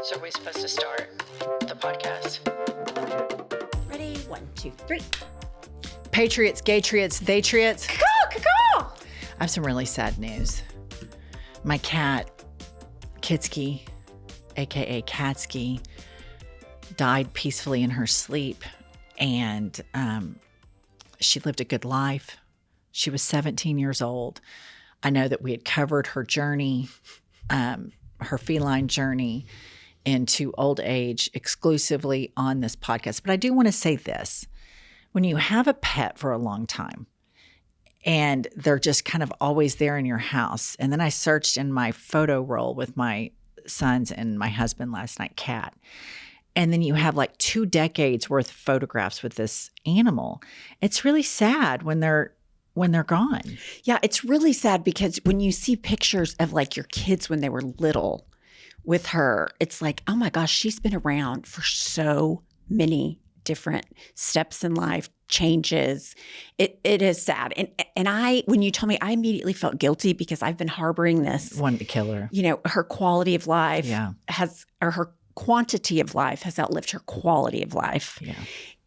So are we supposed to start the podcast? Ready? 1, 2, 3. Patriots, gaytriots, theytriots. Caw. I have some really sad news. My cat, Kitski, aka Katski, died peacefully in her sleep, and she lived a good life. She was 17 years old. I know that we had covered her journey, her feline journey into old age exclusively on this podcast. But I do want to say this. When you have a pet for a long time and they're just kind of always there in your house, and then I searched in my photo roll with my sons and my husband last night, Cat, and then you have like 2 decades worth of photographs with this animal. It's really sad when they're gone. Yeah, it's really sad because when you see pictures of like your kids when they were little with her, it's like, oh my gosh, she's been around for so many different steps in life, changes. It is sad. And I, when you told me, I immediately felt guilty because I've been harboring this. Wanted to kill her. You know, her quality of life her quantity of life has outlived her quality of life. Yeah.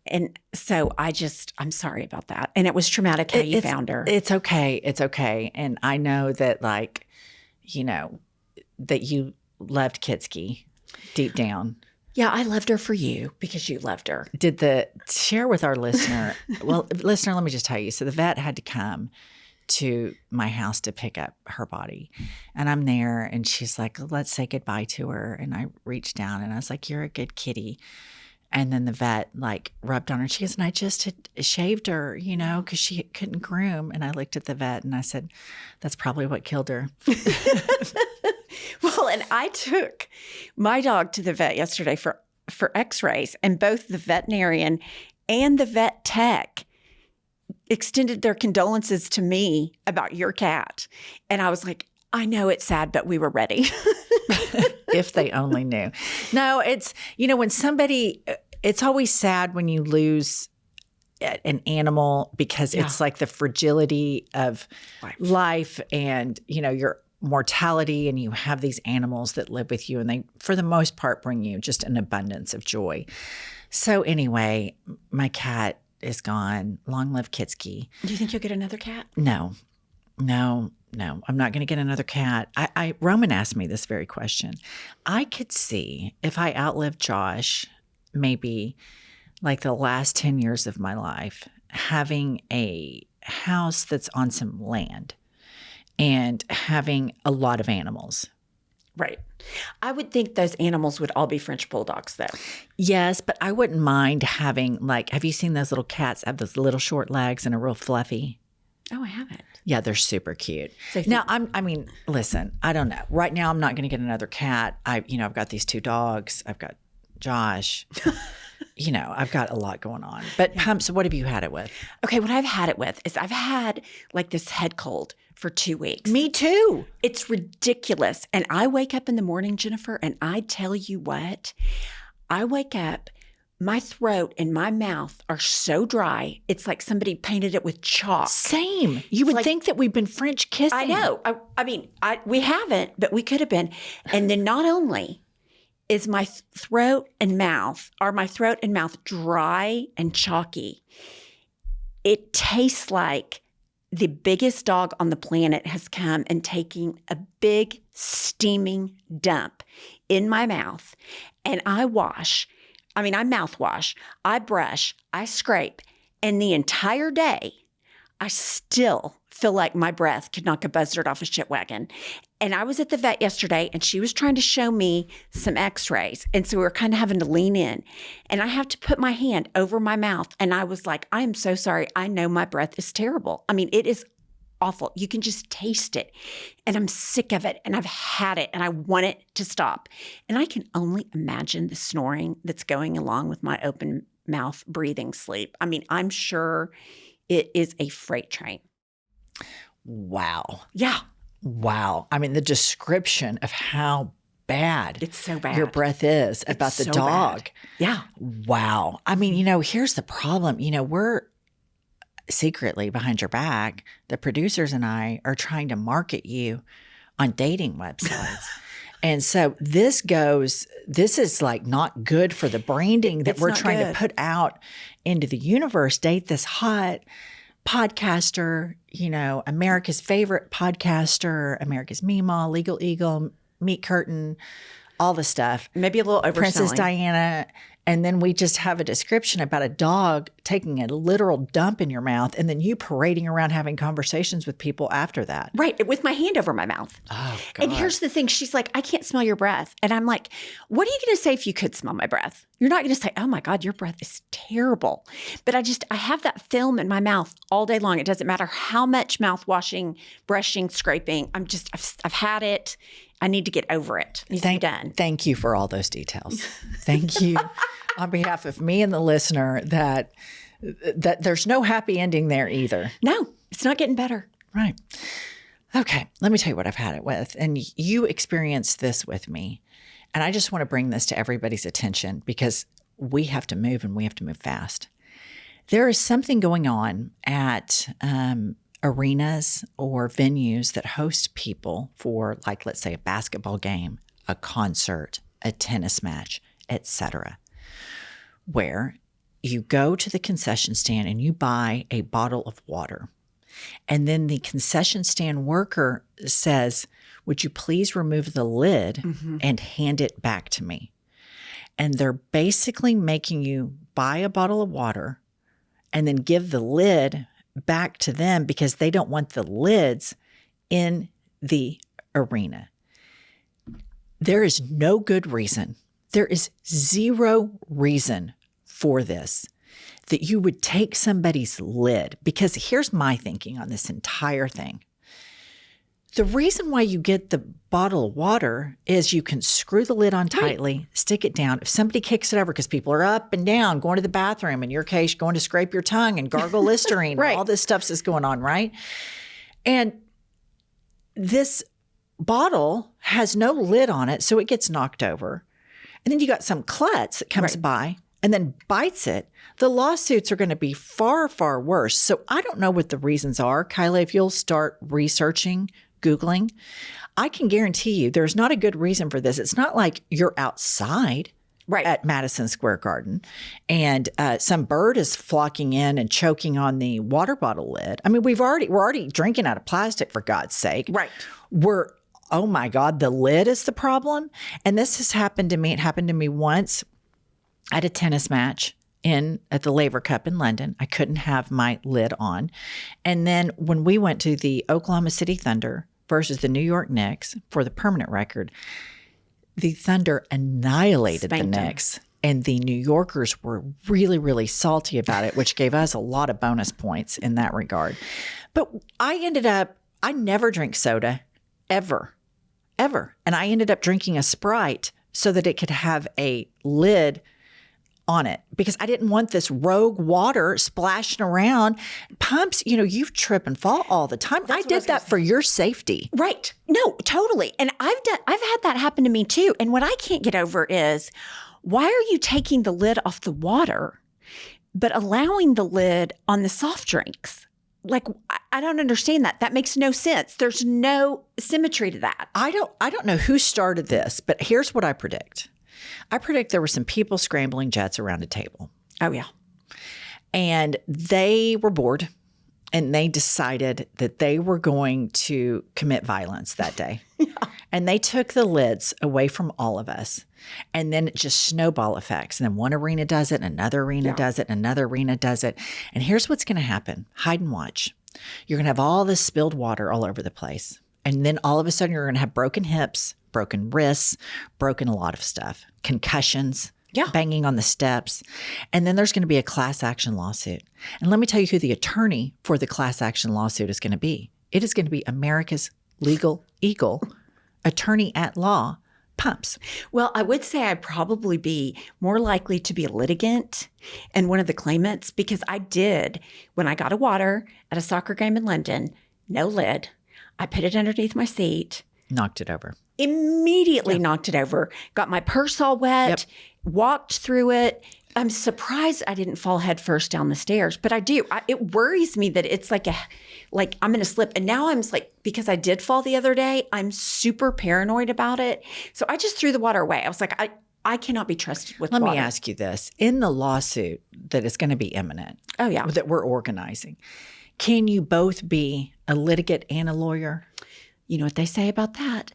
And so I'm sorry about that. And it was traumatic how you found her. It's okay. It's okay. And I know that that you loved Kitski deep down. Yeah, I loved her for you because you loved her. Share with our listener. Well, listener, let me just tell you. So the vet had to come to my house to pick up her body. And I'm there and she's like, let's say goodbye to her. And I reached down and I was like, you're a good kitty. And then the vet like rubbed on her. She goes, and I just had shaved her, because she couldn't groom. And I looked at the vet and I said, that's probably what killed her. Well, and I took my dog to the vet yesterday for x-rays, and both the veterinarian and the vet tech extended their condolences to me about your cat. And I was like, I know it's sad, but we were ready. If they only knew. No, it's, when somebody, it's always sad when you lose an animal because it's like the fragility of life and, your mortality, and you have these animals that live with you and they, for the most part, bring you just an abundance of joy. So anyway, my cat is gone. Long live Kitski. Do you think you'll get another cat? No, I'm not going to get another cat. Roman asked me this very question. I could see if I outlived Josh, maybe like the last 10 years of my life, having a house that's on some land and having a lot of animals. Right. I would think those animals would all be French bulldogs, though. Yes, but I wouldn't mind having, have you seen those little cats have those little short legs and are real fluffy? Oh, I haven't. Yeah, they're super cute. So now, listen, I don't know. Right now, I'm not going to get another cat. I've got these 2 dogs. I've got Josh. I've got a lot going on. But so what have you had it with? Okay, what I've had it with is I've had like this head cold for 2 weeks. Me too. It's ridiculous. And I wake up in the morning, Jennifer, and I tell you what, I wake up, my throat and my mouth are so dry. It's like somebody painted it with chalk. Same. You would think that we've been French kissing. I know. We haven't, but we could have been. And then not only is my throat and mouth dry and chalky, it tastes like the biggest dog on the planet has come and taken a big steaming dump in my mouth. And I mouthwash, I brush, I scrape, and the entire day, I still feel like my breath could knock a buzzard off a shit wagon. And I was at the vet yesterday and she was trying to show me some x-rays. And so we were kind of having to lean in. And I have to put my hand over my mouth. And I was like, I am so sorry. I know my breath is terrible. It is awful. You can just taste it. And I'm sick of it. And I've had it and I want it to stop. And I can only imagine the snoring that's going along with my open mouth breathing sleep. I'm sure it is a freight train. Wow. Yeah. Wow. The description of how bad it's so bad your breath is about the dog. Bad. Yeah. Wow. Here's the problem. We're secretly behind your back, the producers and I are trying to market you on dating websites. And so this is like not good for the branding that we're trying to put out into the universe. Date this hot podcaster, America's favorite podcaster, America's Meemaw, Legal Eagle, Meat Curtain, all the stuff. Maybe a little overselling. Princess Diana. And then we just have a description about a dog taking a literal dump in your mouth and then you parading around having conversations with people after that. Right. With my hand over my mouth. Oh, God. And here's the thing. She's like, I can't smell your breath. And I'm like, what are you going to say if you could smell my breath? You're not going to say, oh my God, your breath is terrible. But I have that film in my mouth all day long. It doesn't matter how much mouthwashing, brushing, scraping. I've had it. I need to get over it. It needs to be done. Thank you for all those details. Thank you on behalf of me and the listener that there's no happy ending there either. No, it's not getting better. Right. Okay. Let me tell you what I've had it with. And you experienced this with me. And I just want to bring this to everybody's attention because we have to move and we have to move fast. There is something going on at arenas or venues that host people for, like, let's say a basketball game, a concert, a tennis match, etc., where you go to the concession stand and you buy a bottle of water. And then the concession stand worker says, would you please remove the lid and hand it back to me? And they're basically making you buy a bottle of water and then give the lid back to them because they don't want the lids in the arena. There is no good reason. There is zero reason for this, that you would take somebody's lid. Because here's my thinking on this entire thing. The reason why you get the bottle of water is you can screw the lid on tightly, stick it down. If somebody kicks it over, because people are up and down, going to the bathroom, in your case, going to scrape your tongue and gargle Listerine, all this stuff is going on, right? And this bottle has no lid on it, so it gets knocked over. And then you got some klutz that comes by and then bites it. The lawsuits are going to be far, far worse. So I don't know what the reasons are. Kyla, if you'll start researching, Googling, I can guarantee you there's not a good reason for this. It's not like you're outside at Madison Square Garden and some bird is flocking in and choking on the water bottle lid. I mean, we're already drinking out of plastic, for God's sake. Right. Oh my God, the lid is the problem. And this has happened to me. It happened to me once at a tennis match at the Laver Cup in London. I couldn't have my lid on. And then when we went to the Oklahoma City Thunder versus the New York Knicks for the permanent record, the Thunder annihilated the Knicks. And the New Yorkers were really, really salty about it, which gave us a lot of bonus points in that regard. But I never drink soda, ever. And I ended up drinking a Sprite so that it could have a lid on it because I didn't want this rogue water splashing around. Pumps, you trip and fall all the time. I did that for your safety. Right. No, totally. And I've had that happen to me too. And what I can't get over is, why are you taking the lid off the water, but allowing the lid on the soft drinks? Like, I don't understand that. That makes no sense. There's no symmetry to that. I don't know who started this, but here's what I predict. I predict there were some people scrambling jets around a table. Oh, yeah. And they were bored and they decided that they were going to commit violence that day. And they took the lids away from all of us. And then it just snowball effects. And then one arena does it, and another arena does it, and another arena does it. And here's what's going to happen. Hide and watch. You're going to have all this spilled water all over the place. And then all of a sudden you're going to have broken hips, broken wrists, broken a lot of stuff, concussions, banging on the steps. And then there's going to be a class action lawsuit. And let me tell you who the attorney for the class action lawsuit is going to be. It is going to be America's Legal Eagle, attorney at law, Pumps. Well, I would say I'd probably be more likely to be a litigant and one of the claimants, because I did, when I got a water at a soccer game in London, no lid, I put it underneath my seat. Knocked it over. Immediately knocked it over. Got my purse all wet, walked through it, I'm surprised I didn't fall head first down the stairs, but I do. It worries me that it's like I'm going to slip. And now I'm like, because I did fall the other day, I'm super paranoid about it. So I just threw the water away. I was like, I cannot be trusted with water. Let me ask you this. In the lawsuit that is going to be imminent, that we're organizing, can you both be a litigant and a lawyer? You know what they say about that?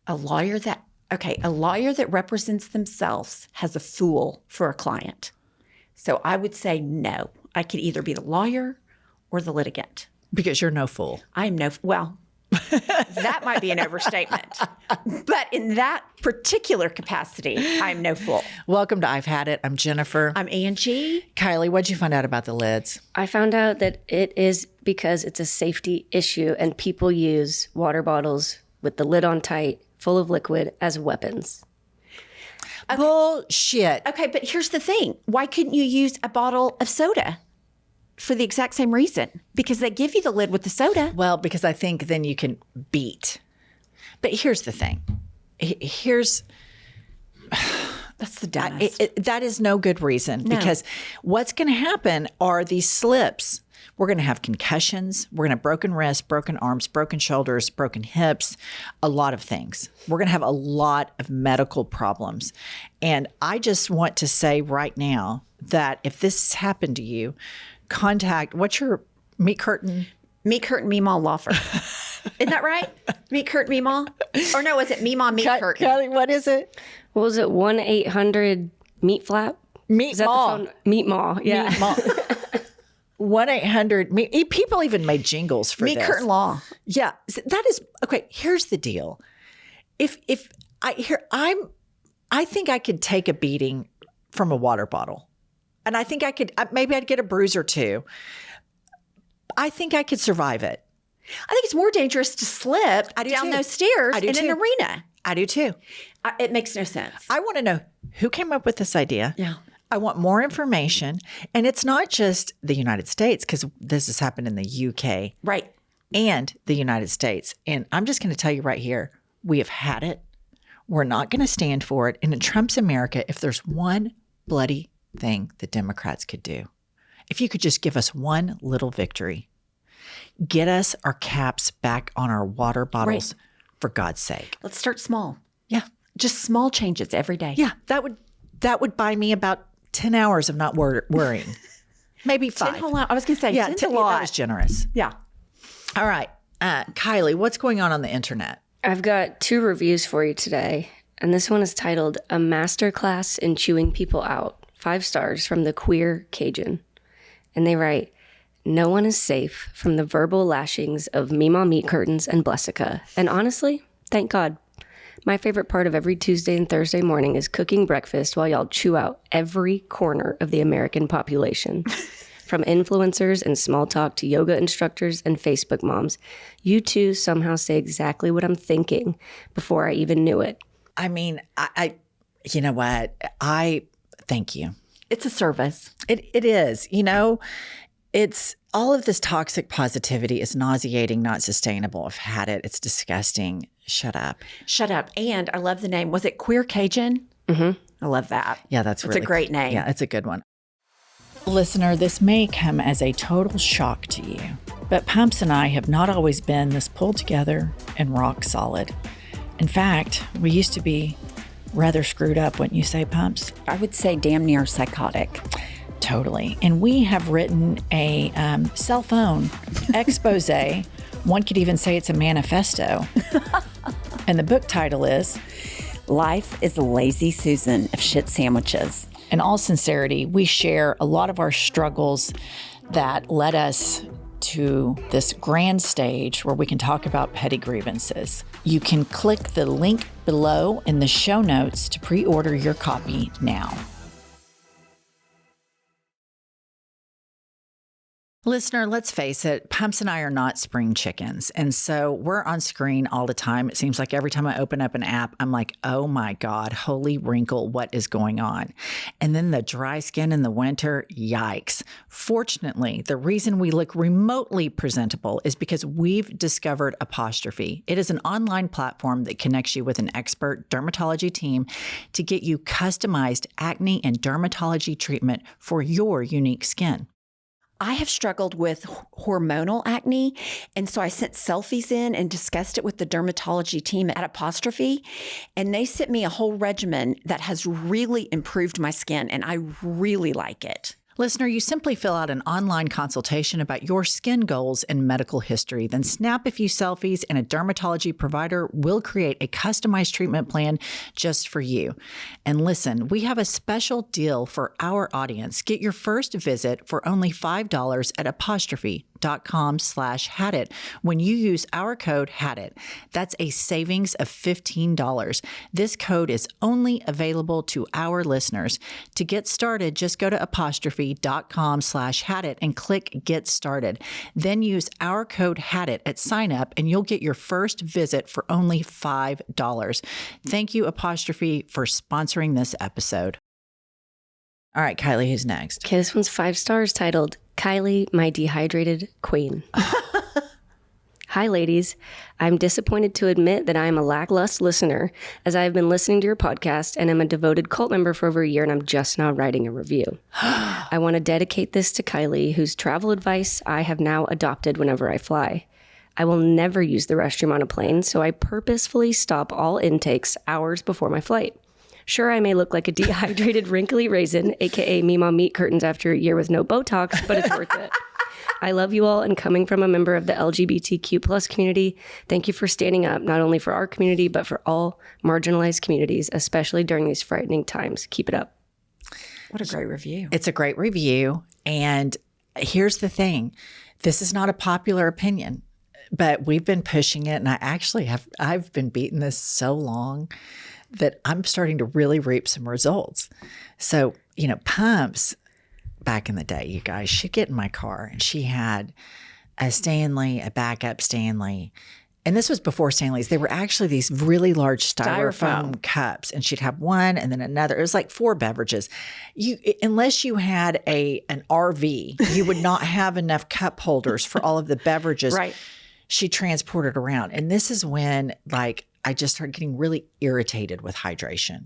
A lawyer that represents themselves has a fool for a client. So I would say no. I could either be the lawyer or the litigant. Because you're no fool. I am that might be an overstatement. But in that particular capacity, I'm no fool. Welcome to I've Had It. I'm Jennifer. I'm Angie. Kylie, what'd you find out about the lids? I found out that it is because it's a safety issue and people use water bottles with the lid on tight, full of liquid, as weapons. Okay. Bullshit. Okay, but here's the thing. Why couldn't you use a bottle of soda? For the exact same reason. Because they give you the lid with the soda. Well, because I think then you can beat. But here's the thing. That's the dumbest. That is no good reason. No. Because what's going to happen are these slips. We're going to have concussions. We're going to have broken wrists, broken arms, broken shoulders, broken hips, a lot of things. We're going to have a lot of medical problems. And I just want to say right now that if this happened to you, what's your Meat Curtain? Meat Curtain Meemaw law firm. Isn't that right? Meat Curtain Meemaw? Or no, is it Meemaw Meat Curtain? Kelly, what is it? What was it? 1-800 Meat Flap? Meat Maw. Meat Maw, yeah. Meat Maw. 1-800 people even made jingles for Meat this. Curtain Law. Yeah, that is okay. Here's the deal. I think I could take a beating from a water bottle. And I think maybe I'd get a bruise or two. I think I could survive it. I think it's more dangerous to slip down those stairs in an arena. I do too. It makes no sense. I want to know who came up with this idea. Yeah. I want more information. And it's not just the United States, because this has happened in the UK. Right. And the United States. And I'm just going to tell you right here, we have had it. We're not going to stand for it. And in Trump's America, if there's one bloody thing the Democrats could do, if you could just give us one little victory, get us our caps back on our water bottles, for God's sake. Let's start small. Yeah. Just small changes every day. Yeah. That would buy me about 10 hours of not worrying. Maybe 5. 10 whole hours. I was going to say, yeah, 10's a lot. That was generous. Yeah. All right. Kylie, what's going on the internet? I've got 2 reviews for you today. And this one is titled, A Masterclass in Chewing People Out. 5 stars from the Queer Cajun. And they write, no one is safe from the verbal lashings of Meemaw Meat Curtains and Blessica. And honestly, thank God. My favorite part of every Tuesday and Thursday morning is cooking breakfast while y'all chew out every corner of the American population. From influencers and small talk to yoga instructors and Facebook moms, you two somehow say exactly what I'm thinking before I even knew it. I mean, you know what? Thank you. It's a service. It is. You know, it's all of this toxic positivity is nauseating, not sustainable. I've had it. It's disgusting. Shut up. Shut up. And I love the name. Was it Queer Cajun? Mm-hmm. I love that. Yeah, that's a great name. Yeah, it's a good one. Listener, this may come as a total shock to you, but Pumps and I have not always been this pulled together and rock solid. In fact, we used to be rather screwed up, wouldn't you say, Pumps? I would say damn near psychotic. Totally. And we have written a cell phone expose. One could even say it's a manifesto. And the book title is Life is a Lazy Susan of Shit Sandwiches. In all sincerity, we share a lot of our struggles that led us to this grand stage where we can talk about petty grievances. You can click the link below in the show notes to pre-order your copy now. Listener, let's face it, Pumps and I are not spring chickens. And so we're on screen all the time. It seems like every time I open up an app, I'm like, oh my God, holy wrinkle, what is going on? And then the dry skin in the winter, yikes. Fortunately, the reason we look remotely presentable is because we've discovered Apostrophe. It is an online platform that connects you with an expert dermatology team to get you customized acne and dermatology treatment for your unique skin. I have struggled with hormonal acne, and so I sent selfies in and discussed it with the dermatology team at Apostrophe, and they sent me a whole regimen that has really improved my skin, and I really like it. Listener, you simply fill out an online consultation about your skin goals and medical history, then snap a few selfies and a dermatology provider will create a customized treatment plan just for you. And listen, we have a special deal for our audience. Get your first visit for only $5 at apostrophe.com/hadit when you use our code HADIT. That's a savings of $15. This code is only available to our listeners. To get started, just go to apostrophe.com/hadit and click Get Started. Then use our code HADIT at sign up and you'll get your first visit for only $5. Thank you, Apostrophe, for sponsoring this episode. All right, Kylie, who's next? Okay, this one's 5 stars titled, Kylie, My Dehydrated Queen. Hi, ladies. I'm disappointed to admit that I am a lackluster listener, as I have been listening to your podcast and am a devoted cult member for over a year, and I'm just now writing a review. I want to dedicate this to Kylie, whose travel advice I have now adopted whenever I fly. I will never use the restroom on a plane, so I purposefully stop all intakes hours before my flight. Sure, I may look like a dehydrated, wrinkly raisin, aka Mima meat curtains after a year with no Botox, but it's worth it. I love you all, and coming from a member of the LGBTQ plus community, thank you for standing up not only for our community, but for all marginalized communities, especially during these frightening times. Keep it up. What a great review. It's a great review. And here's the thing. This is not a popular opinion, but we've been pushing it. And I've been beating this so long that I'm starting to really reap some results. So, Pumps back in the day, you guys, she'd get in my car and she had a Stanley, a backup Stanley. And this was before Stanleys. They were actually these really large styrofoam cups, and she'd have one and then another. It was like 4 beverages. Unless you had an RV, you would not have enough cup holders for all of the beverages. Right. She transported around. And this is when I just started getting really irritated with hydration.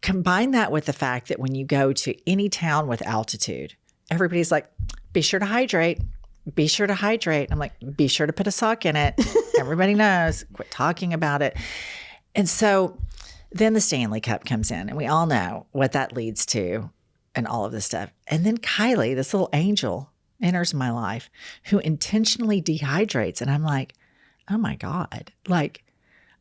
Combine that with the fact that when you go to any town with altitude, everybody's like, be sure to hydrate. Be sure to hydrate. I'm like, be sure to put a sock in it. Everybody knows. Quit talking about it. And so then the Stanley Cup comes in, and we all know what that leads to and all of this stuff. And then Kylie, this little angel, enters my life who intentionally dehydrates. And I'm like, oh my God,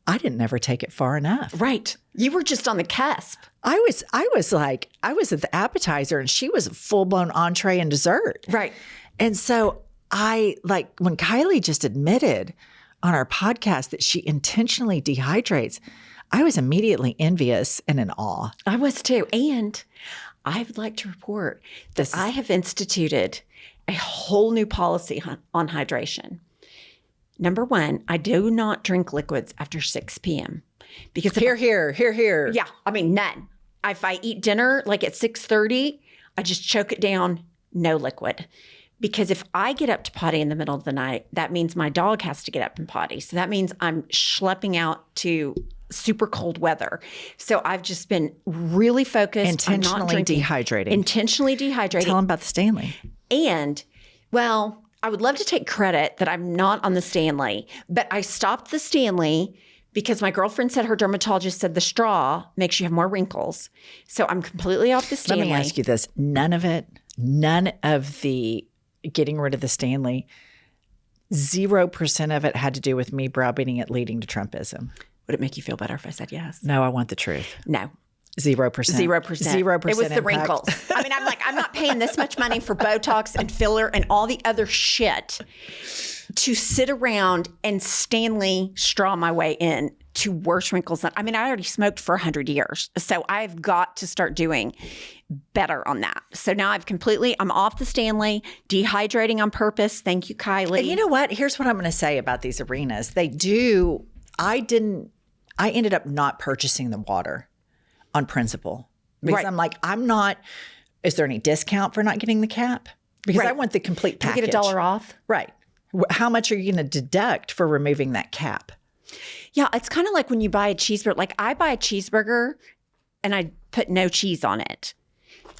I didn't ever take it far enough. Right. You were just on the cusp. I was at the appetizer and she was a full-blown entree and dessert. Right. And so when Kylie just admitted on our podcast that she intentionally dehydrates, I was immediately envious and in awe. I was too. And I would like to report that I have instituted a whole new policy on hydration. Number 1, I do not drink liquids after 6 p.m. Because here. Yeah, I mean, none. If I eat dinner at 6:30, I just choke it down, no liquid. Because if I get up to potty in the middle of the night, that means my dog has to get up and potty. So that means I'm schlepping out to super cold weather. So I've just been really focused intentionally on not drinking. Intentionally dehydrating. Tell them about the Stanley. And, well, I would love to take credit that I'm not on the Stanley, but I stopped the Stanley because my girlfriend said her dermatologist said the straw makes you have more wrinkles. So I'm completely off the Stanley. Let me ask you this. None of the getting rid of the Stanley, 0% of it had to do with me browbeating it leading to Trumpism. Would it make you feel better if I said yes? No, I want the truth. No. 0%. 0%. It was the wrinkles. I mean, I'm not paying this much money for Botox and filler and all the other shit to sit around and Stanley straw my way in. to worse wrinkles than, I mean, I already smoked for 100 years. So I've got to start doing better on that. So now I'm off the Stanley, dehydrating on purpose. Thank you, Kylie. And you know what? Here's what I'm going to say about these arenas. I ended up not purchasing the water on principle because Right. I'm like, is there any discount for not getting the cap? Because I want the complete Can I package. get $1 off? Right. How much are you going to deduct for removing that cap? Yeah, it's kind of like when you buy a cheeseburger. Like I buy a cheeseburger and I put no cheese on it.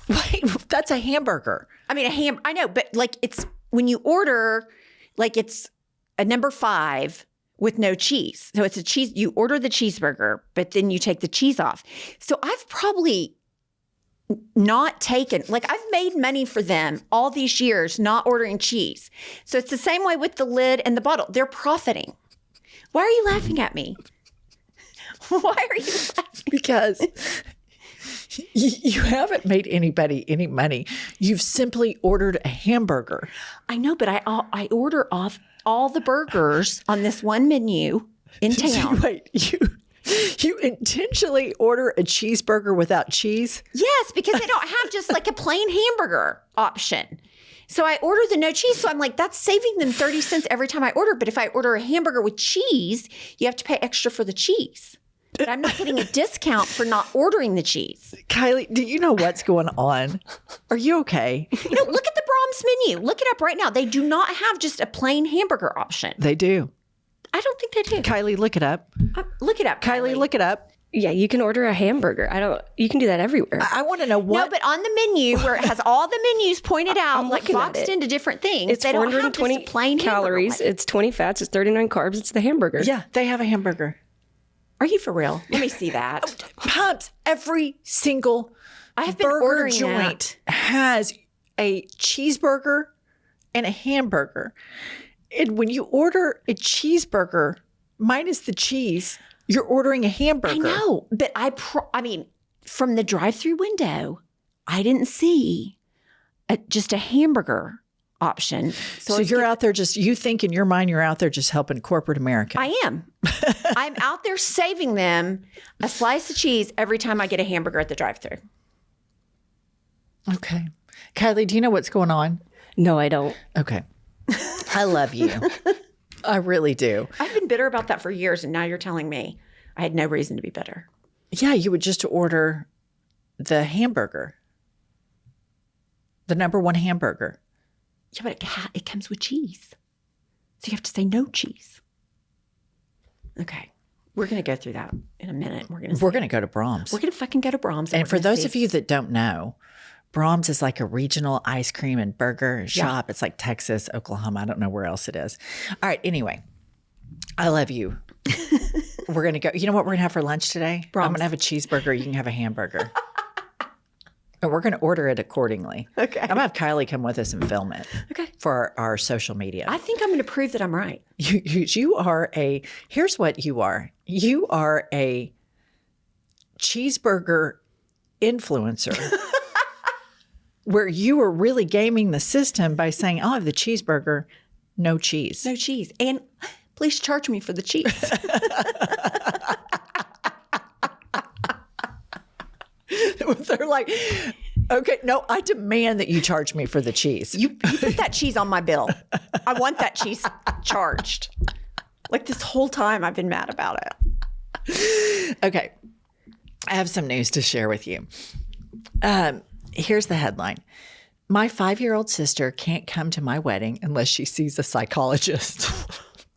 Wait, that's a hamburger. I mean, I know, but like it's when you order, like it's a number 5 with no cheese. So it's a cheese, you order the cheeseburger, but then you take the cheese off. So I've probably not taken, like I've made money for them all these years not ordering cheese. So it's the same way with the lid and the bottle. They're profiting. Why are you laughing at me? Why are you laughing? Because you haven't made anybody any money. You've simply ordered a hamburger. I know, but I order off all the burgers on this one menu in town. Wait, you intentionally order a cheeseburger without cheese? Yes, because they don't have just like a plain hamburger option. So I order the no cheese. So I'm like, that's saving them 30 cents every time I order. But if I order a hamburger with cheese, you have to pay extra for the cheese. But I'm not getting a discount for not ordering the cheese. Kylie, do you know what's going on? Are you okay? Look at the Brahms menu. Look it up right now. They do not have just a plain hamburger option. They do. I don't think they do. Kylie, look it up. Look it up, Kylie, look it up. Yeah, you can order a hamburger. You can do that everywhere. I want to know what. No, but on the menu where it has all the menus pointed out, I'm like looking at boxed it. into different things, It's they don't have 420 just a plain calories. hamburger. It's 20 fats. It's 39 carbs. It's the hamburger. Yeah, they have a hamburger. Are you for real? Let me see that. Pumps, every single I have been burger ordering joint has a cheeseburger and a hamburger. And when you order a cheeseburger minus the cheese, you're ordering a hamburger. I know, but I mean, from the drive-through window, I didn't see just a hamburger option. So you're out there you think in your mind you're out there just helping corporate America. I am. I'm out there saving them a slice of cheese every time I get a hamburger at the drive-through. Okay. Kylie, do you know what's going on? No, I don't. Okay. I love you. I really do. I've been bitter about that for years, and now you're telling me I had no reason to be bitter. Yeah, you would just order the hamburger. The number 1 hamburger. Yeah, but it comes with cheese. So you have to say no cheese. Okay. We're going to go through that in a minute. We're going to go to Brahms. We're going to fucking go to Brahms. And for those of you that don't know, Brahms is like a regional ice cream and burger shop. It's like Texas, Oklahoma. I don't know where else it is. All right. Anyway, I love you. We're going to go. You know what we're going to have for lunch today? Brahms. I'm going to have a cheeseburger. You can have a hamburger. And we're going to order it accordingly. Okay. I'm going to have Kylie come with us and film it. Okay. For our social media. I think I'm going to prove that I'm right. You are here's what you are. You are a cheeseburger influencer. Where you are really gaming the system by saying, I'll have the cheeseburger, no cheese. No cheese. And please charge me for the cheese. They're like, okay, no, I demand that you charge me for the cheese. You put that cheese on my bill. I want that cheese charged. Like this whole time I've been mad about it. Okay. I have some news to share with you. Here's the headline. My 5-year-old sister can't come to my wedding unless she sees a psychologist.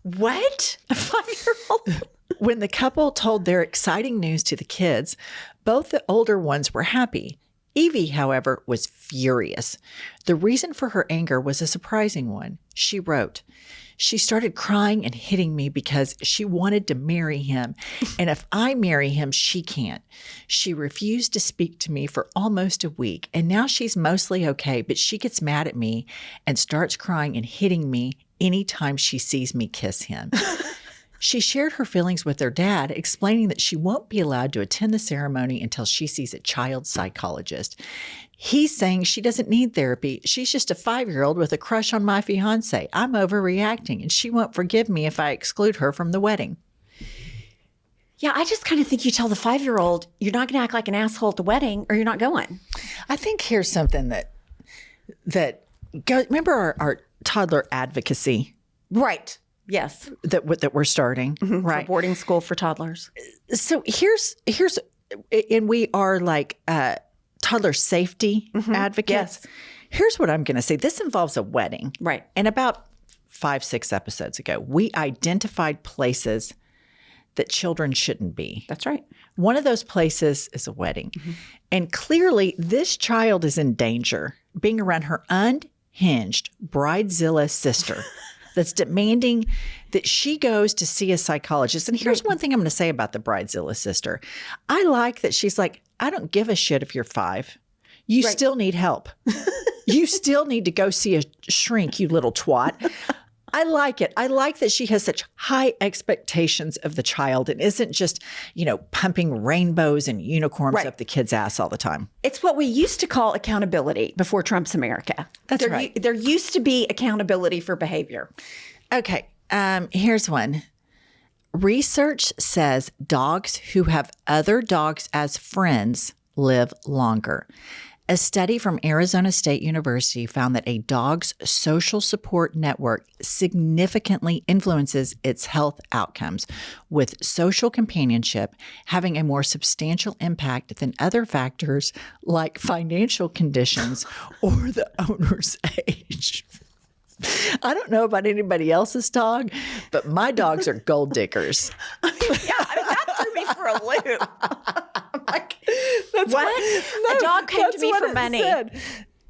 What? A 5-year-old? When the couple told their exciting news to the kids, both the older ones were happy. Evie, however, was furious. The reason for her anger was a surprising one. She wrote, "She started crying and hitting me because she wanted to marry him. And if I marry him, she can't. She refused to speak to me for almost a week. And now she's mostly okay, but she gets mad at me and starts crying and hitting me anytime she sees me kiss him." She shared her feelings with their dad, explaining that she won't be allowed to attend the ceremony until she sees a child psychologist. He's saying she doesn't need therapy. She's just a 5-year-old with a crush on my fiance. I'm overreacting, and she won't forgive me if I exclude her from the wedding. Yeah, I just kind of think you tell the 5-year-old, you're not going to act like an asshole at the wedding or you're not going. I think here's something that goes, remember our toddler advocacy? Right. Yes. That we're starting, right? For boarding school for toddlers. So here's, and we are like toddler safety advocates. Yes. Here's what I'm going to say. This involves a wedding. Right. And about 5-6 episodes ago, we identified places that children shouldn't be. That's right. One of those places is a wedding. And clearly this child is in danger being around her unhinged bridezilla sister that's demanding that she goes to see a psychologist. And here's one thing I'm going to say about the bridezilla sister. I like that she's like, I don't give a shit if you're 5. You still need help. You still need to go see a shrink, you little twat. I like it. I like that she has such high expectations of the child and isn't just, pumping rainbows and unicorns up the kid's ass all the time. It's what we used to call accountability before Trump's America. That's right. There used to be accountability for behavior. Okay. Here's one. Research says dogs who have other dogs as friends live longer. A study from Arizona State University found that a dog's social support network significantly influences its health outcomes, with social companionship having a more substantial impact than other factors like financial conditions or the owner's age. I don't know about anybody else's dog, but my dogs are gold diggers. That threw me for a loop. I'm like, That's what? A dog came to me for money. Said.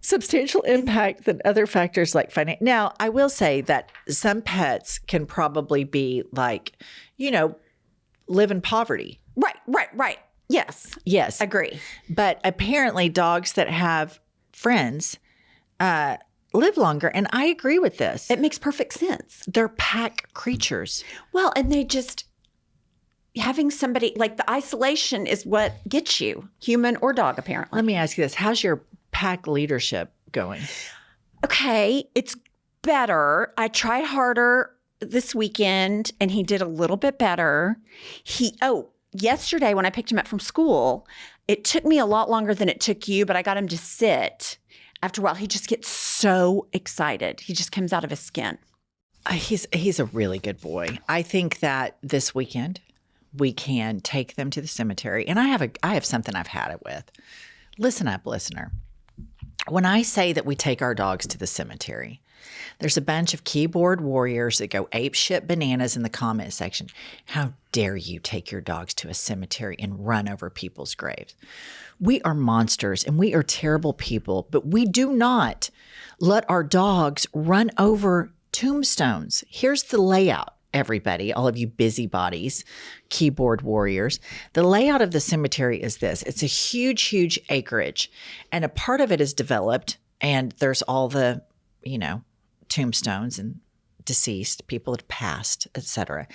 Substantial impact than other factors like finance. Now, I will say that some pets can probably be like, live in poverty. Right. Yes. Agree. But apparently dogs that have friends live longer. And I agree with this. It makes perfect sense. They're pack creatures. Well, and they just, having somebody, like the isolation is what gets you, human or dog, apparently. Let me ask you this. How's your pack leadership going? Okay, it's better. I tried harder this weekend and he did a little bit better. Yesterday when I picked him up from school, it took me a lot longer than it took you, but I got him to sit. After a while, he just gets so excited. He just comes out of his skin. He's a really good boy. I think that this weekend we can take them to the cemetery. And I have something I've had it with. Listen up, listener. When I say that we take our dogs to the cemetery, there's a bunch of keyboard warriors that go apeshit bananas in the comment section. How dare you take your dogs to a cemetery and run over people's graves? We are monsters and we are terrible people, but we do not let our dogs run over tombstones. Here's the layout, everybody, all of you busybodies, keyboard warriors. The layout of the cemetery is this. It's a huge, huge acreage, and a part of it is developed, and there's all the, tombstones and deceased, people that have passed, etc.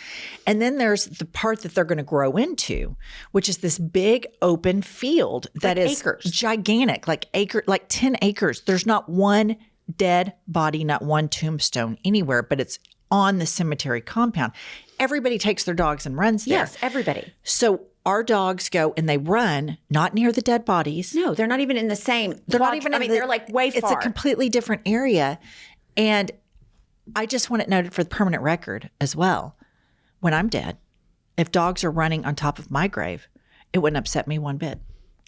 And then there's the part that they're going to grow into, which is this big open field that is acres. Gigantic, like 10 acres. There's not one dead body, not one tombstone anywhere, but it's on the cemetery compound. Everybody takes their dogs and runs there. Yes, everybody. So our dogs go and they run, not near the dead bodies. No, they're not even in the same. They're not even. They're like way far. It's a completely different area, and I just want it noted for the permanent record as well. When I'm dead, if dogs are running on top of my grave, it wouldn't upset me one bit.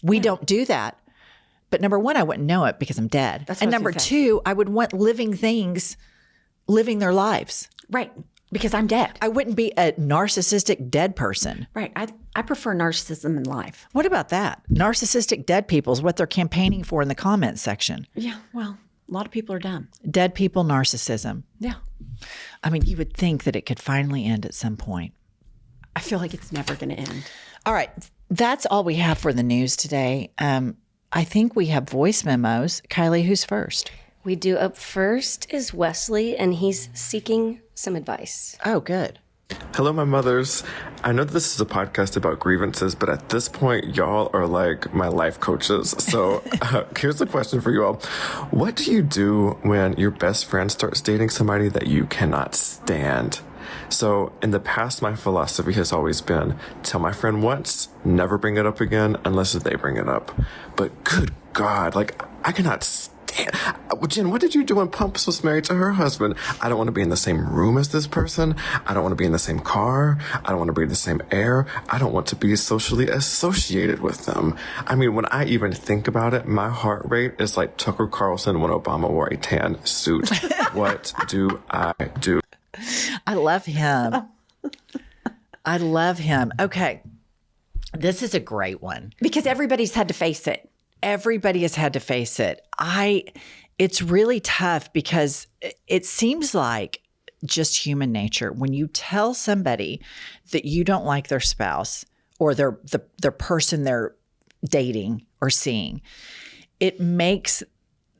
We don't do that. But number one, I wouldn't know it because I'm dead. And number two, I would want living things living their lives. Right. Because I'm dead. I wouldn't be a narcissistic dead person. Right. I prefer narcissism in life. What about that? Narcissistic dead people is what they're campaigning for in the comments section. Yeah. Well, a lot of people are dumb. Dead people narcissism. Yeah. I mean, you would think that it could finally end at some point. I feel like it's never going to end. All right. That's all we have for the news today. I think we have voice memos. Kylie, who's first? We do. Up first is Wesley, and he's seeking some advice. Oh, good. Hello, my mothers. I know this is a podcast about grievances, but at this point, y'all are like my life coaches. So here's the question for you all. What do you do when your best friend starts dating somebody that you cannot stand? So in the past, my philosophy has always been, tell my friend once, never bring it up again unless they bring it up. But good God, like, I cannot stand. Jen, what did you do when Pumps was married to her husband? I don't want to be in the same room as this person. I don't want to be in the same car. I don't want to breathe the same air. I don't want to be socially associated with them. I mean, when I even think about it, my heart rate is like Tucker Carlson when Obama wore a tan suit. What do I do? I love him. I love him. Okay. This is a great one. Because everybody's had to face it. Everybody has had to face it. It's really tough because it seems like just human nature. When you tell somebody that you don't like their spouse or their person they're dating or seeing, it makes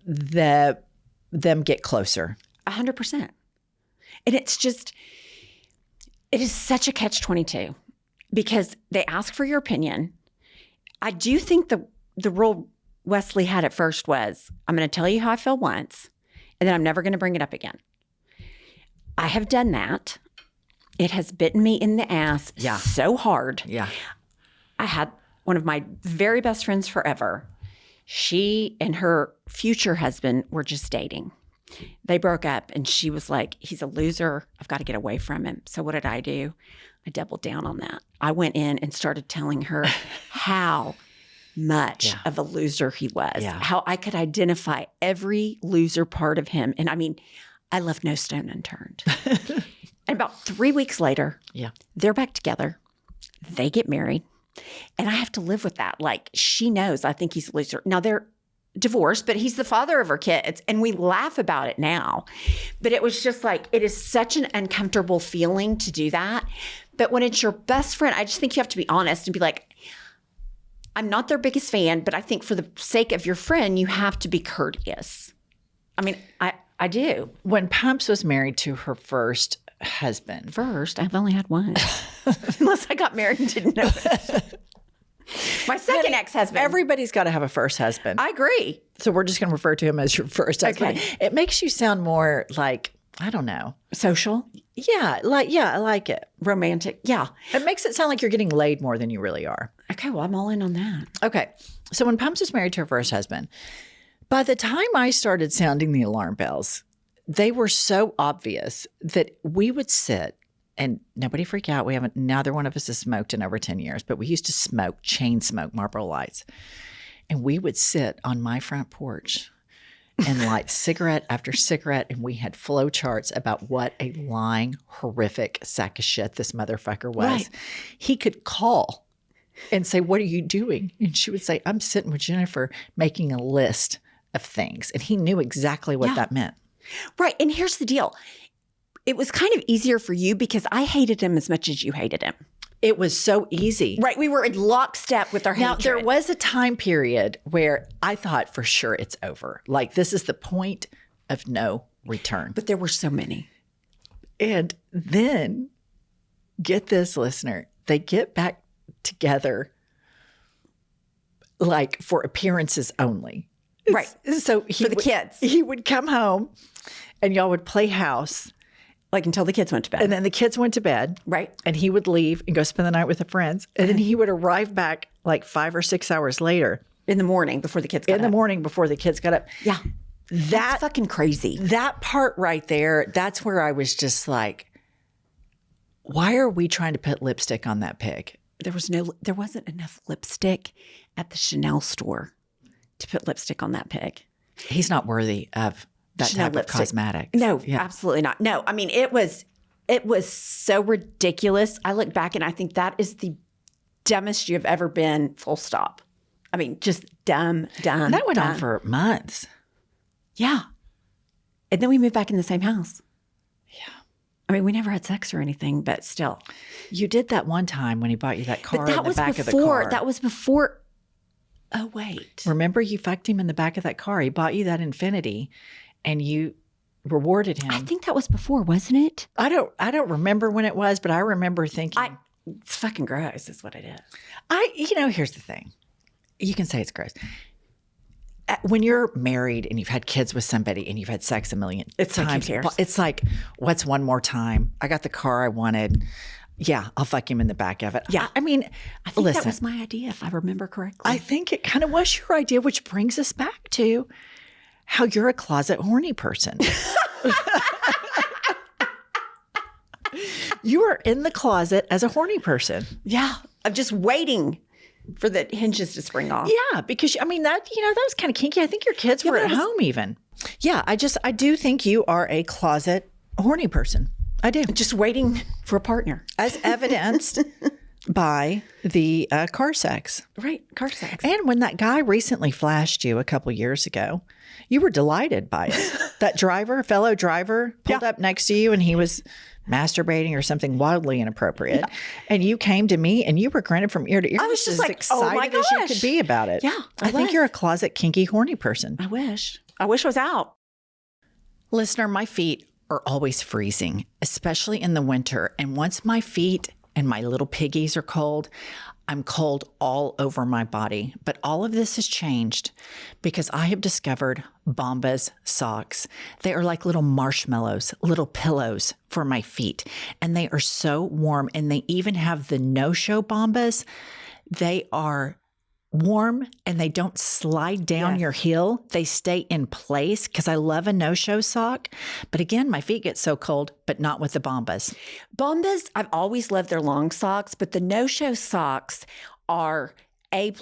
them get closer. 100%. And it is such a catch-22 because they ask for your opinion. I do think the rule Wesley had at first was, I'm going to tell you how I feel once, and then I'm never going to bring it up again. I have done that. It has bitten me in the ass so hard. Yeah. I had one of my very best friends forever. She and her future husband were just dating. They broke up, and she was like, he's a loser. I've got to get away from him. So what did I do? I doubled down on that. I went in and started telling her how much of a loser he was, how I could identify every loser part of him. And I mean, I left no stone unturned. And about 3 weeks later, they're back together. They get married. And I have to live with that. Like, she knows I think he's a loser. Now, they're divorced, but he's the father of her kids. And we laugh about it now. But it was just like, it is such an uncomfortable feeling to do that. But when it's your best friend, I just think you have to be honest and be like, I'm not their biggest fan, but I think for the sake of your friend, you have to be courteous. I mean, I do. When Pumps was married to her first husband. First, I've only had one. Unless I got married and didn't know it. My second ex-husband. Everybody's got to have a first husband. I agree. So we're just going to refer to him as your first husband. Okay. It makes you sound more like, I don't know. Social? Yeah, I like it. Romantic? Yeah. It makes it sound like you're getting laid more than you really are. Okay, well, I'm all in on that. Okay. So when Pumps was married to her first husband, by the time I started sounding the alarm bells, they were so obvious that we would sit, and nobody freak out. Neither one of us has smoked in over 10 years, but we used to chain smoke Marlboro Lights. And we would sit on my front porch and light cigarette after cigarette, and we had flow charts about what a lying, horrific sack of shit this motherfucker was. Right. He could call and say, what are you doing? And she would say, I'm sitting with Jennifer making a list of things. And he knew exactly what that meant. Right. And here's the deal. It was kind of easier for you because I hated him as much as you hated him. It was so easy. Right. We were in lockstep with our hatred. Now, there was a time period where I thought for sure it's over. Like, this is the point of no return. But there were so many. And then, get this, listener, they get back together like for appearances only. Right. So for the kids. He would come home and y'all would play house. Like until the kids went to bed. And then the kids went to bed. Right. And he would leave and go spend the night with the friends. And then he would arrive back like 5 or 6 hours later. In the morning before the kids got up. In the morning before the kids got up. Yeah. That's fucking crazy. That part right there, that's where I was just like, why are we trying to put lipstick on that pig? There wasn't enough lipstick at the Chanel store to put lipstick on that pig. He's not worthy of that Chanel type lipstick. of cosmetics. No, absolutely not. No, I mean, it was so ridiculous. I look back and I think that is the dumbest you have ever been, full stop. I mean, just dumb. And that went on for months. Yeah. And then we moved back in the same house. Yeah. I mean, we never had sex or anything, but still. You did that one time when he bought you that car But that in the was back before, of the car. that was before. Oh, wait. Remember, you fucked him in the back of that car. He bought you that Infiniti and you rewarded him. I think that was before, wasn't it? I don't remember when it was, but I remember thinking. It's fucking gross is what it is. Here's the thing. You can say it's gross. when you're married and you've had kids with somebody and you've had sex a million times, it's like, what's one more time? I got the car I wanted. Yeah, I'll fuck him in the back of it. Yeah. I mean, I think listen, that was my idea, if I remember correctly. I think it kind of was your idea, which brings us back to how you're a closet horny person. You are in the closet as a horny person. Yeah. I'm just waiting for the hinges to spring off. Yeah, because I mean that was kind of kinky. I think your kids were at home even. Yeah, I do think you are a closet horny person. I do. Just waiting for a partner. As evidenced by the car sex. Right, car sex. And when that guy recently flashed you a couple years ago, you were delighted by it. That fellow driver, pulled up next to you and he was masturbating or something wildly inappropriate. Yeah. And you came to me and you were grinning from ear to ear. I was just like, excited oh my gosh, as you could be about it. Yeah, I think you're a closet kinky horny person. I wish I was out. Listener, my feet are always freezing, especially in the winter. And once my feet and my little piggies are cold, I'm cold all over my body. But all of this has changed because I have discovered Bombas socks. They are like little marshmallows, little pillows for my feet. And they are so warm. And they even have the no-show Bombas. They are warm and they don't slide down your heel. They stay in place because I love a no-show sock. But again, my feet get so cold, but not with the Bombas. Bombas, I've always loved their long socks, but the no-show socks are A++.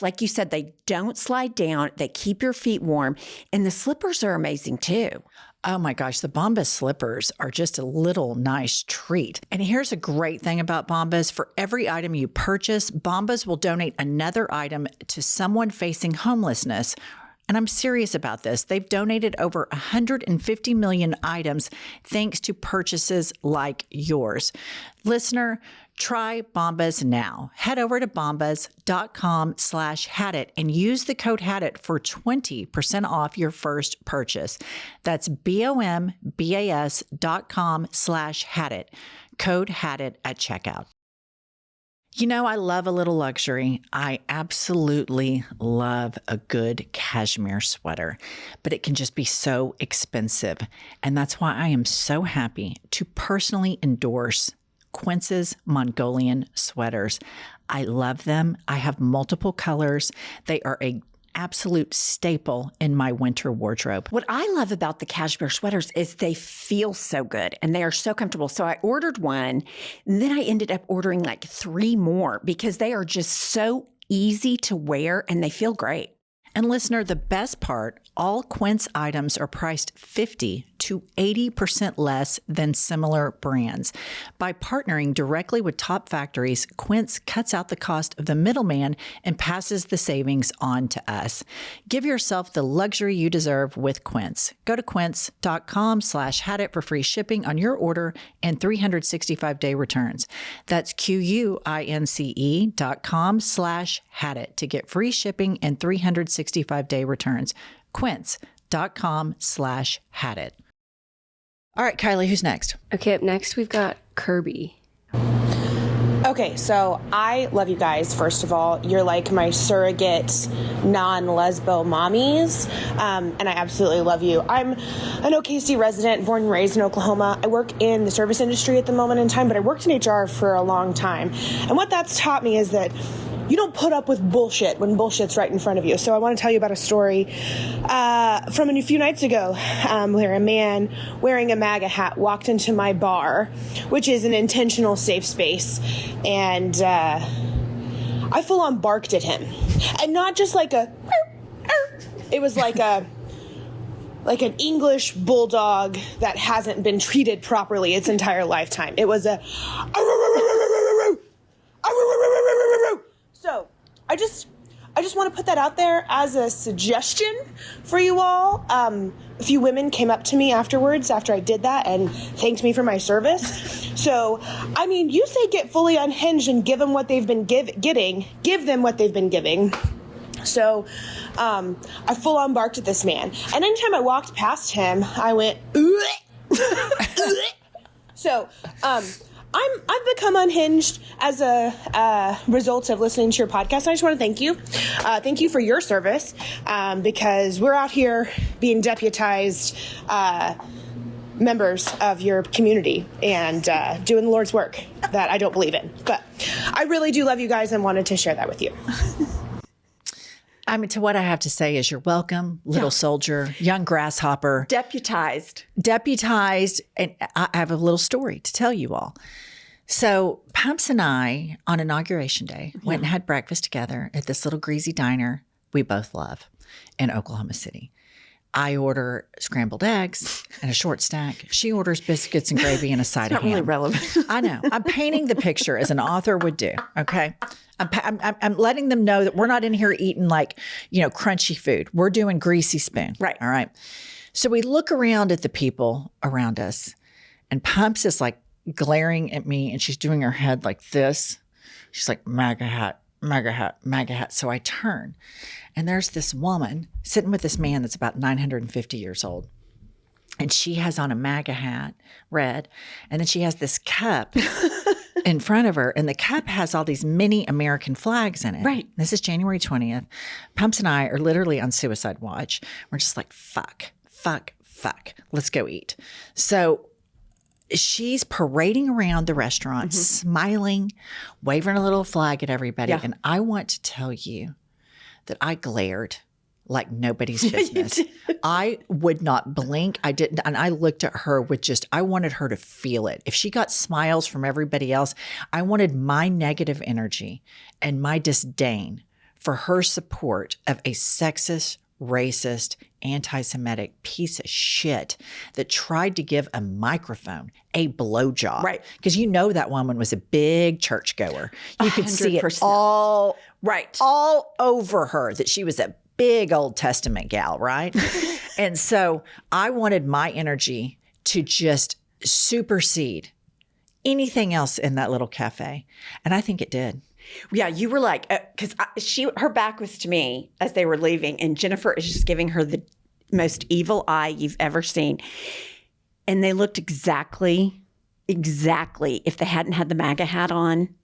Like you said, they don't slide down. They keep your feet warm. And the slippers are amazing too. Oh my gosh, the Bombas slippers are just a little nice treat. And here's a great thing about Bombas. For every item you purchase, Bombas will donate another item to someone facing homelessness. And I'm serious about this. They've donated over 150 million items thanks to purchases like yours. Listener, try Bombas now. Head over to bombas.com/hadit and use the code HADIT for 20% off your first purchase. That's bombas.com/hadit. Code HADIT at checkout. You know, I love a little luxury. I absolutely love a good cashmere sweater, but it can just be so expensive. And that's why I am so happy to personally endorse Quince's Mongolian sweaters. I love them. I have multiple colors. They are an absolute staple in my winter wardrobe. What I love about the cashmere sweaters is they feel so good and they are so comfortable. So I ordered one and then I ended up ordering like 3 more because they are just so easy to wear and they feel great. And listener, the best part, all Quince items are priced 50 to 80% less than similar brands. By partnering directly with top factories, Quince cuts out the cost of the middleman and passes the savings on to us. Give yourself the luxury you deserve with Quince. Go to quince.com/hadit for free shipping on your order and 365-day returns. That's QUINCE.com/hadit to get free shipping and 365-day returns. Quince.com/hadit. All right, Kylie, who's next? Okay, up next we've got Kirby. Okay, so I love you guys, first of all. You're like my surrogate non-lesbo mommies, and I absolutely love you. I'm an OKC resident, born and raised in Oklahoma. I work in the service industry at the moment in time, but I worked in HR for a long time. And what that's taught me is that you don't put up with bullshit when bullshit's right in front of you. So I want to tell you about a story from a few nights ago where a man wearing a MAGA hat walked into my bar, which is an intentional safe space, and I full on barked at him. And not just like a... It was like an English bulldog that hasn't been treated properly its entire lifetime. It was a... So I just want to put that out there as a suggestion for you all. A few women came up to me afterwards after I did that and thanked me for my service. So, I mean, you say get fully unhinged and give them what they've been getting. Give them what they've been giving. So I full on barked at this man. And anytime I walked past him, I went, So I've become unhinged as a result of listening to your podcast. I just want to thank you. Thank you for your service, because we're out here being deputized members of your community and doing the Lord's work that I don't believe in. But I really do love you guys and wanted to share that with you. I mean, to what I have to say is you're welcome, little soldier, young grasshopper. Deputized. And I have a little story to tell you all. So Pumps and I, on Inauguration Day, went and had breakfast together at this little greasy diner we both love in Oklahoma City. I order scrambled eggs and a short stack. She orders biscuits and gravy and a side of ham. Not really relevant. I know. I'm painting the picture as an author would do. Okay. I'm letting them know that we're not in here eating like, crunchy food. We're doing greasy spoon. Right. All right. So we look around at the people around us, and Pumps is like glaring at me, and she's doing her head like this. She's like, MAGA hat, MAGA hat, MAGA hat. So I turn, and there's this woman sitting with this man that's about 950 years old. And she has on a MAGA hat, red, and then she has this cup in front of her, and the cup has all these mini American flags in it. Right. This is January 20th. Pumps and I are literally on suicide watch. We're just like, fuck. Let's go eat. So she's parading around the restaurant, smiling, waving a little flag at everybody. Yeah. And I want to tell you that I glared like nobody's business. I would not blink. I didn't. And I looked at her with I wanted her to feel it. If she got smiles from everybody else, I wanted my negative energy and my disdain for her support of a sexist, racist, anti-Semitic piece of shit that tried to give a microphone a blowjob. Right. Because that woman was a big churchgoer. You could see it 100%. all Right. all over her that she was a big Old Testament gal, right? And so I wanted my energy to just supersede anything else in that little cafe. And I think it did. Yeah, you were like, because her back was to me as they were leaving, and Jennifer is just giving her the most evil eye you've ever seen. And they looked exactly, if they hadn't had the MAGA hat on,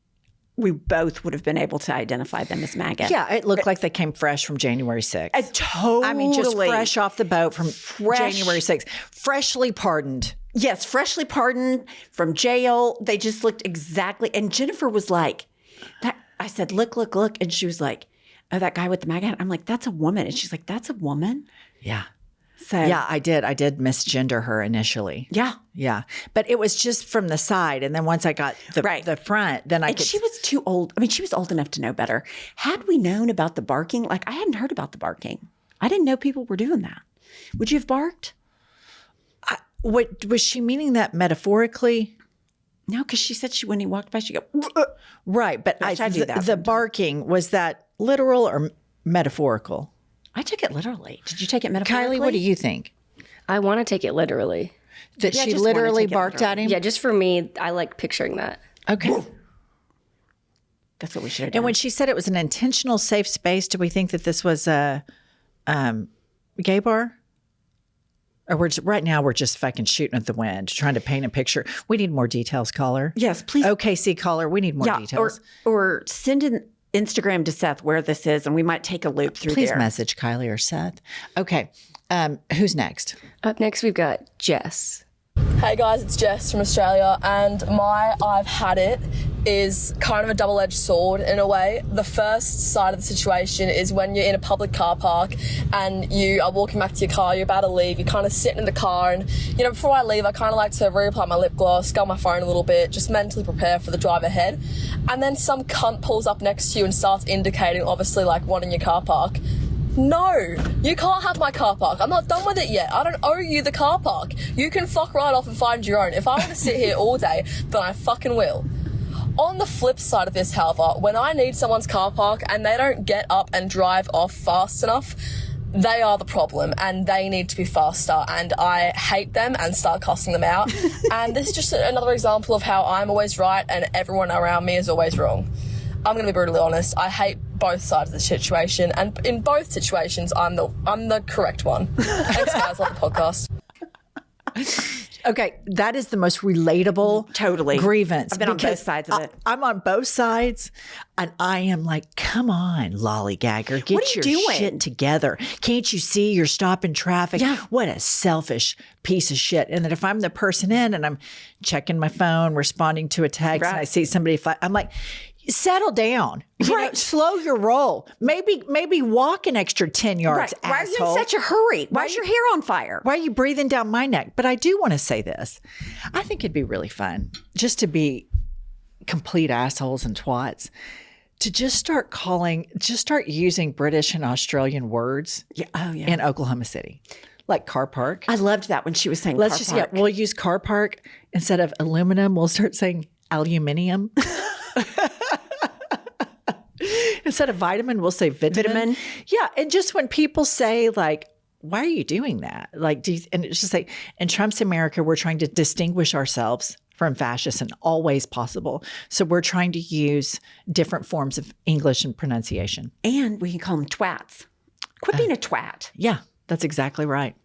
we both would have been able to identify them as MAGA. Yeah, it looked like they came fresh from January 6th. Totally. I mean, just fresh off the boat from January 6th. Freshly pardoned. Yes, freshly pardoned from jail. They just looked exactly. And Jennifer was like, I said, look. And she was like, oh, that guy with the MAGA hat. I'm like, that's a woman. And she's like, that's a woman? Yeah. So yeah, I did misgender her initially. Yeah. Yeah. But it was just from the side. And then once I got the front, then I could. She was too old. I mean, she was old enough to know better. Had we known about the barking, like I hadn't heard about the barking. I didn't know people were doing that. Would you have barked? What was she meaning that metaphorically? No, because she said when he walked by, she'd go, right. But I do that the barking, was that literal or metaphorical? I took it literally. Did you take it metaphorically? Kylie, what do you think? I want to take it literally. That she literally barked at him? Yeah, just for me, I like picturing that. Okay. That's what we should have done. And when she said it was an intentional safe space, do we think that this was a gay bar? Or right now we're just fucking shooting at the wind, trying to paint a picture. We need more details, caller. Yes, please. OKC caller, we need more details. Or send an Instagram to Seth where this is, and we might take a loop through Please there. message Kylie or Seth. Okay. Who's next? Up next, we've got Jess. Hey guys, it's Jess from Australia, and my I've had it is kind of a double-edged sword in a way. The first side of the situation is when you're in a public car park and you are walking back to your car, you're about to leave, you're kind of sitting in the car, and before I leave I kind of like to reapply my lip gloss, go on my phone a little bit, just mentally prepare for the drive ahead, and then some cunt pulls up next to you and starts indicating, obviously like wanting your car park. No, you can't have my car park. I'm not done with it yet. I don't owe you the car park. You can fuck right off and find your own. If I want to sit here all day, then I fucking will. On the flip side of this, however, when I need someone's car park and they don't get up and drive off fast enough, they are the problem and they need to be faster, and I hate them and start cussing them out. And this is just another example of how I'm always right and everyone around me is always wrong. I'm going to be brutally honest. I hate both sides of the situation, and in both situations, I'm the correct one. Thanks, guys. Love the podcast. Okay, that is the most relatable Totally. grievance. I've been on both because sides of it. I'm on both sides, and I am like, come on, lollygagger, get What are you your doing? shit together. Can't you see you're stopping traffic? Yeah. What a selfish piece of shit. And then if I'm the person in and I'm checking my phone, responding to a text, and I see somebody, I'm like, settle down. You know, slow your roll. Maybe walk an extra 10 yards, Right. Why are you asshole. in such a hurry? Why is your hair on fire? Why are you breathing down my neck? But I do want to say this. I think it'd be really fun just to be complete assholes and twats, to just start using British and Australian words in Oklahoma City. Like car park. I loved that when she was saying Let's car just, park. we'll use car park instead of aluminum. We'll start saying aluminium. Instead of vitamin, we'll say vitamin. Yeah. And just when people say, like, why are you doing that? Like, and it's just like, in Trump's America, we're trying to distinguish ourselves from fascists in all ways possible. So we're trying to use different forms of English and pronunciation. And we can call them twats. Quit being a twat. Yeah, that's exactly right.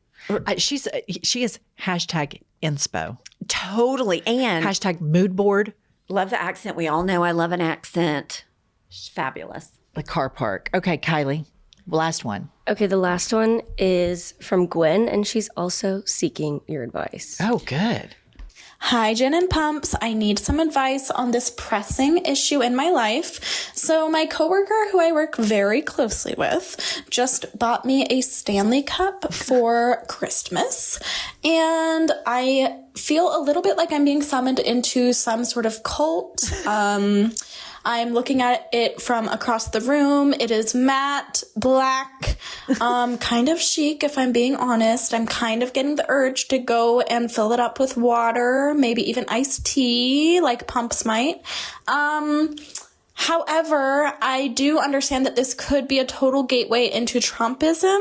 She is hashtag inspo. Totally. And Hashtag mood board. love the accent. We all know I love an accent. She's fabulous. The car park. Okay, Kylie, last one. Okay, the last one is from Gwen, and she's also seeking your advice. Oh, good. Hi, Jen and Pumps. I need some advice on this pressing issue in my life. So my coworker, who I work very closely with, just bought me a Stanley Cup for Christmas. And I feel a little bit like I'm being summoned into some sort of cult. I'm looking at it from across the room. It is matte, black, kind of chic, if I'm being honest. I'm kind of getting the urge to go and fill it up with water, maybe even iced tea, like Pumps might. However, I do understand that this could be a total gateway into Trumpism.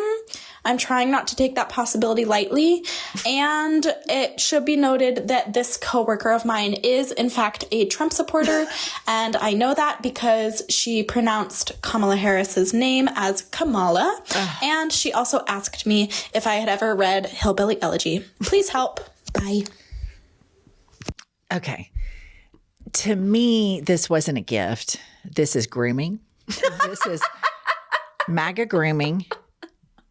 I'm trying not to take that possibility lightly. And it should be noted that this coworker of mine is, in fact, a Trump supporter. And I know that because she pronounced Kamala Harris's name as Kamala. And she also asked me if I had ever read Hillbilly Elegy. Please help. Bye. Okay. To me, this wasn't a gift. This is grooming. This is MAGA grooming.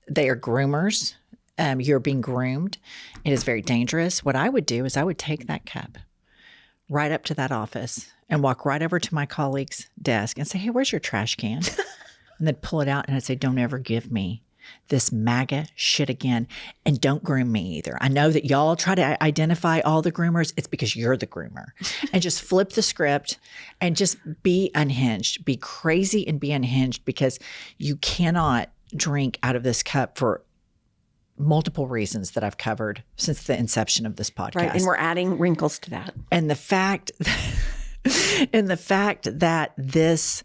They are groomers. You're being groomed. It is very dangerous. What I would do is I would take that cup right up to that office and walk right over to my colleague's desk and say, hey, where's your trash can? And then pull it out and I'd say, don't ever give me this MAGA shit again. And don't groom me either. I know that y'all try to identify all the groomers. It's because you're the groomer. And just flip the script and just be unhinged. Be crazy and be unhinged, because you cannot drink out of this cup for multiple reasons that I've covered since the inception of this podcast. Right. And we're adding wrinkles to that. And the fact that this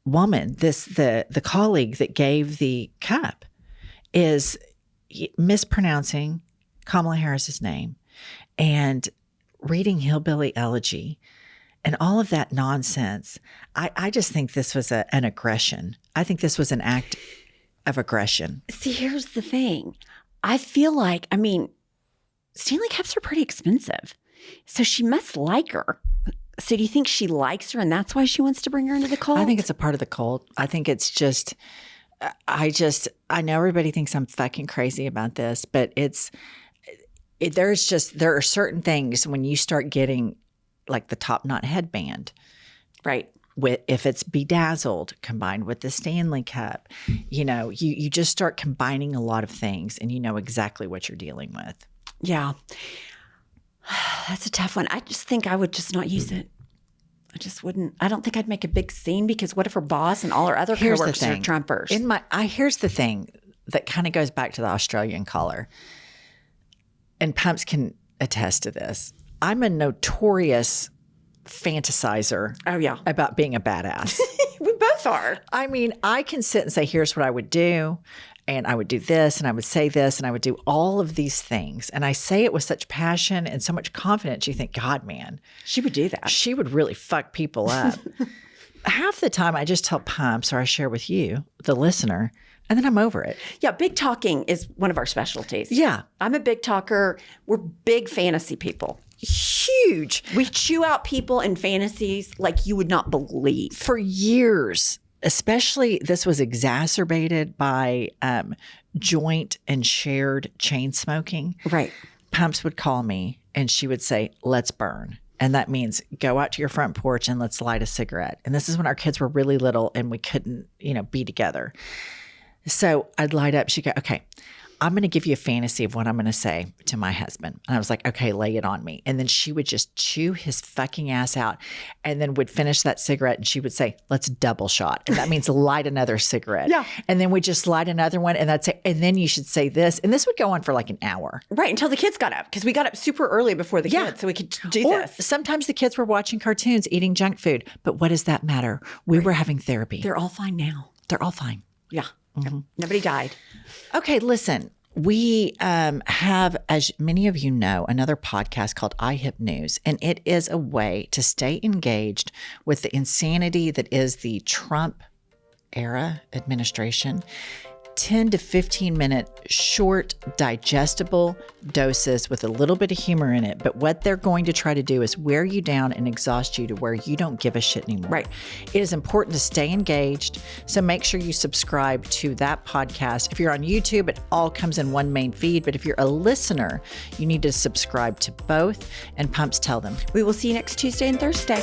woman, the colleague that gave the cup, is mispronouncing Kamala Harris's name and reading Hillbilly Elegy and all of that nonsense. I just think this was an aggression. I think this was an act of aggression. See, here's the thing. I feel like, Stanley Cups are pretty expensive. So she must like her. So do you think she likes her and that's why she wants to bring her into the cult? I think it's a part of the cult. I think it's just, I know everybody thinks I'm fucking crazy about this, but there are certain things when you start getting like the top knot headband. Right. If it's bedazzled combined with the Stanley Cup, you just start combining a lot of things and you know exactly what you're dealing with. Yeah. That's a tough one. I just think I would just not use it. I just wouldn't. I don't think I'd make a big scene, because what if her boss and all her other coworkers are Trumpers? Here's the thing that kind of goes back to the Australian caller, and Pumps can attest to this. I'm a notorious fantasizer. Oh, yeah. About being a badass. We both are. I can sit and say, here's what I would do. And I would do this, and I would say this, and I would do all of these things. And I say it with such passion and so much confidence. You think, God, man. She would do that. She would really fuck people up. half the time I just tell Pumps or I share with you, the listener, and then I'm over it. Yeah, big talking is one of our specialties. Yeah. I'm a big talker. We're big fantasy people. Huge. We chew out people and fantasies like you would not believe. For years, especially this was exacerbated by joint and shared chain smoking. Right. Pumps would call me and she would say, let's burn. And that means go out to your front porch and let's light a cigarette. And this is when our kids were really little and we couldn't, be together. So I'd light up. She'd go, okay, I'm going to give you a fantasy of what I'm going to say to my husband. And I was like, okay, lay it on me. And then she would just chew his fucking ass out and then would finish that cigarette. And she would say, let's double shot. And that means light another cigarette. Yeah. And then we just light another one. And that's it. And then you should say this. And this would go on for like an hour. Right. Until the kids got up, because we got up super early before the kids. So we could do Or this. sometimes the kids were watching cartoons, eating junk food. But what does that matter? We were having therapy. They're all fine now. They're all fine. Yeah. Nobody died. Okay, listen. We have, as many of you know, another podcast called iHip News, and it is a way to stay engaged with the insanity that is the Trump era administration. 10 to 15 minute short, digestible doses with a little bit of humor in it. But what they're going to try to do is wear you down and exhaust you to where you don't give a shit anymore. Right. It is important to stay engaged. So make sure you subscribe to that podcast. If you're on YouTube, it all comes in one main feed. But if you're a listener, you need to subscribe to both. And Pumps, tell them. We will see you next Tuesday and Thursday.